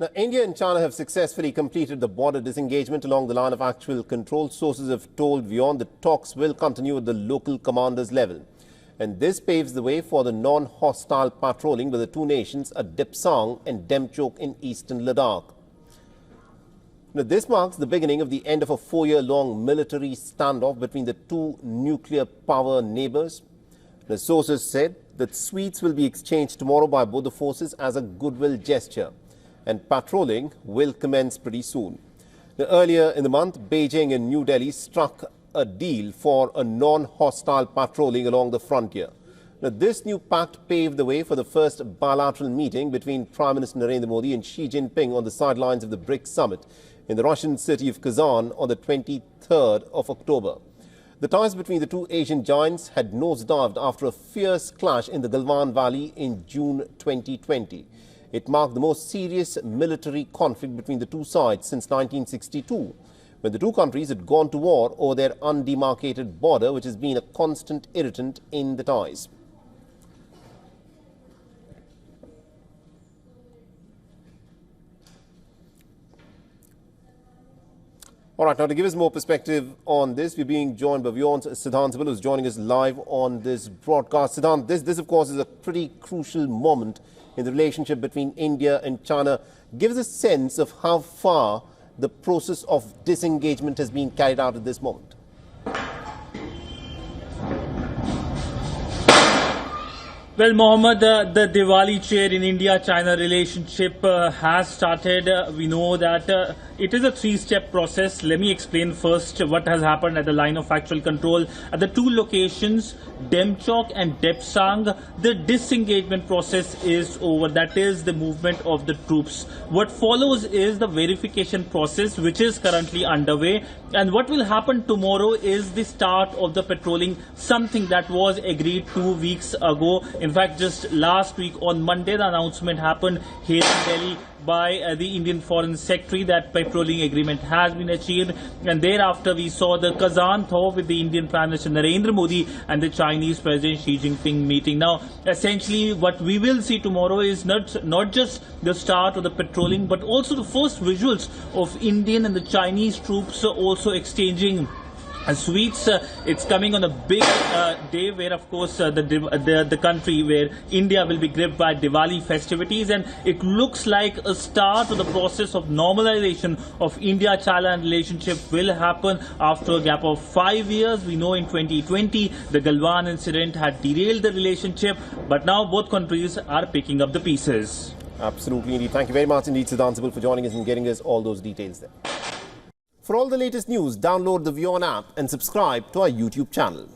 Now, India and China have successfully completed the border disengagement along the line of actual control. Sources have told WION the talks will continue at the local commanders level. And this paves the way for the non-hostile patrolling with the two nations at Dipsang and Demchok in eastern Ladakh. Now, this marks the beginning of the end of a 4-year-long military standoff between the two nuclear power neighbors. The sources said that sweets will be exchanged tomorrow by both the forces as a goodwill gesture, and patrolling will commence pretty soon. Now, earlier in the month, Beijing and New Delhi struck a deal for a non-hostile patrolling along the frontier. Now, this new pact paved the way for the first bilateral meeting between Prime Minister Narendra Modi and Xi Jinping on the sidelines of the BRICS summit in the Russian city of Kazan on the 23rd of October. The ties between the two Asian giants had nosedived after a fierce clash in the Galwan Valley in June 2020. It marked the most serious military conflict between the two sides since 1962, when the two countries had gone to war over their undemarcated border, which has been a constant irritant in the ties. All right, now to give us more perspective on this, we're being joined by WION's Siddhant Sibil, who's joining us live on this broadcast. Siddhant, this of course is a pretty crucial moment in the relationship between India and China. Give us a sense of how far the process of disengagement has been carried out at this moment. Well, Mohammed, the Diwali cheer in India-China relationship has started. We know that it is a three-step process. Let me explain first what has happened at the line of actual control. At the two locations, Demchok and Dipsang, the disengagement process is over. That is the movement of the troops. What follows is the verification process, which is currently underway. And what will happen tomorrow is the start of the patrolling, something that was agreed 2 weeks ago. In fact, just last week on Monday, the announcement happened here in Delhi by the Indian Foreign Secretary that patrolling agreement has been achieved. And thereafter, we saw the Kazan thaw with the Indian Prime Minister Narendra Modi and the Chinese President Xi Jinping meeting. Now, essentially, what we will see tomorrow is not just the start of the patrolling, but also the first visuals of Indian and the Chinese troops also exchanging sweets. It's coming on a big day where, of course, the country where India will be gripped by Diwali festivities, and it looks like a start of the process of normalization of India-China relationship will happen after a gap of 5 years. We know in 2020 the Galwan incident had derailed the relationship, but now both countries are picking up the pieces. Absolutely, indeed. Thank you very much indeed, Siddhant Sibil, for joining us and getting us all those details there. For all the latest news, download the WION app and subscribe to our YouTube channel.